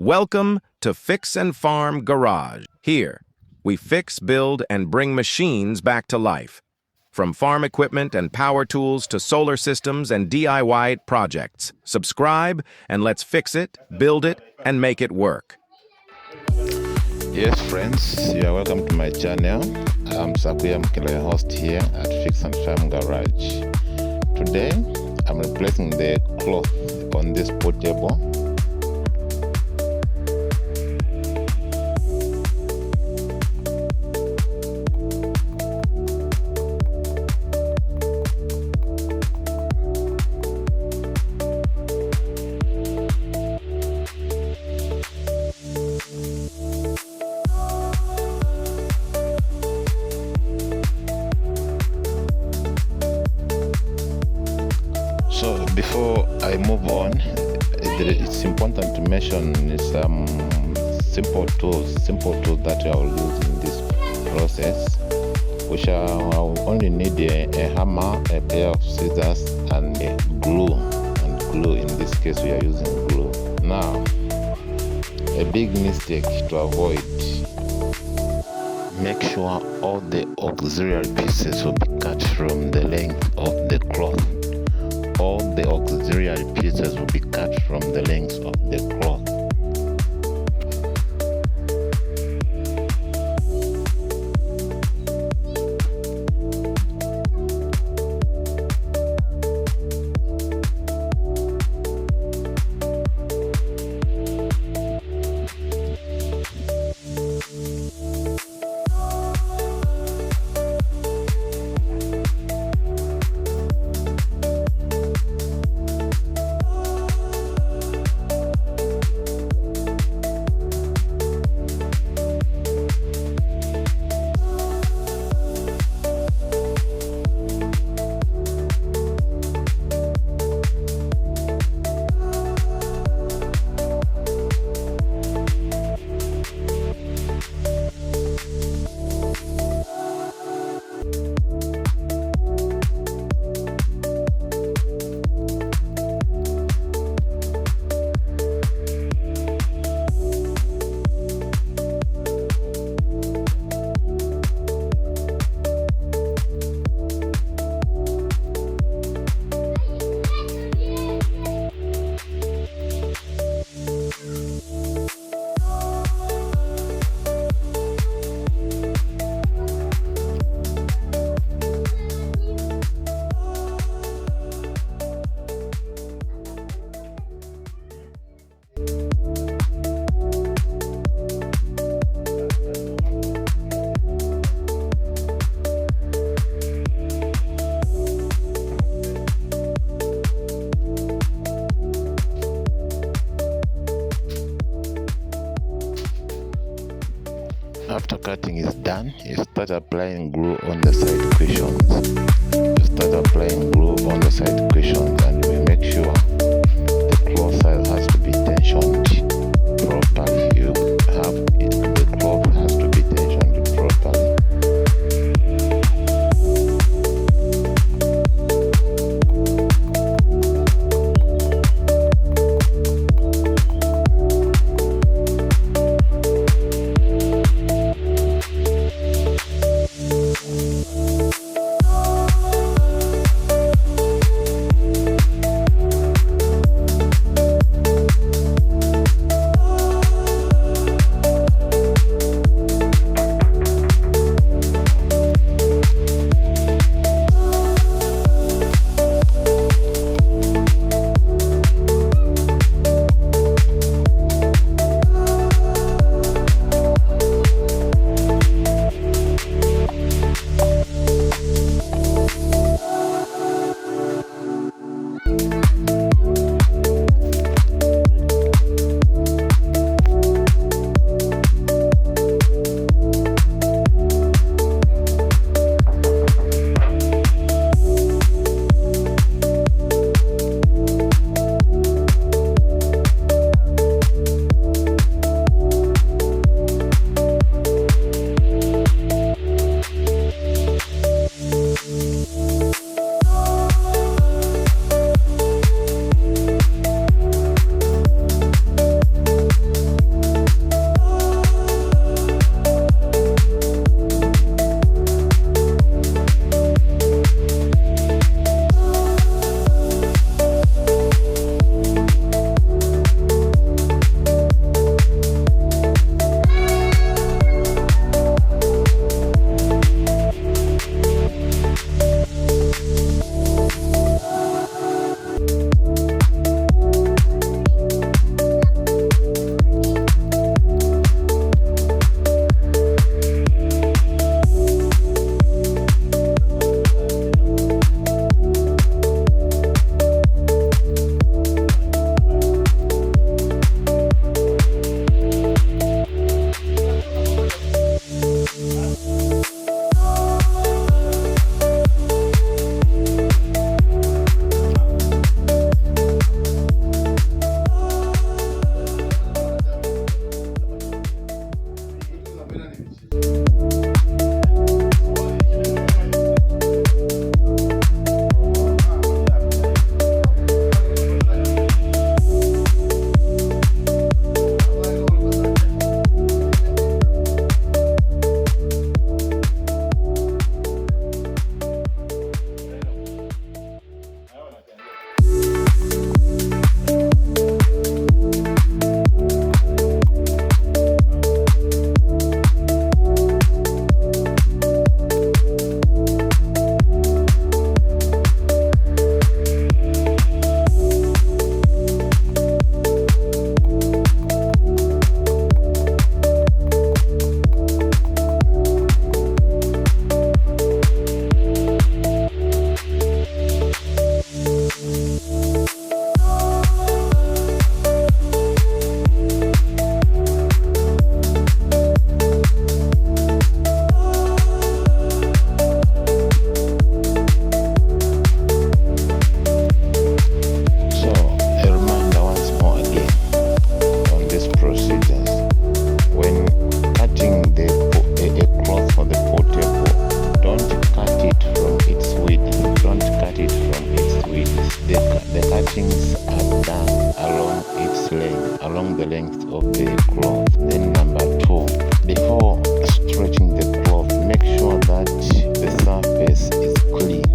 Welcome to Fix and Farm Garage. Here, we fix, build, and bring machines back to life. From farm equipment and power tools to solar systems and DIY projects. Subscribe and let's fix it, build it, and make it work. Yes, friends, you are welcome to my channel. I'm Sakuya Mkele, your host here at Fix and Farm Garage. Today, I'm replacing the cloth on this pool table. So before I move on, it's important to mention some simple tools that I will use in this process, which I will only need a hammer, a pair of scissors, and glue. And glue, in this case we are using glue. Now, a big mistake to avoid: make sure all the auxiliary pieces will be cut from the length of the cloth. All the auxiliary pieces will be cut from the length of the cloth. After cutting is done, you start applying glue on the side cushions. And we make sure the cloth has to be tensioned properly. The cloth has to be tensioned properly. length of the cloth. Then number 2, before stretching the cloth, make sure that the surface is clean.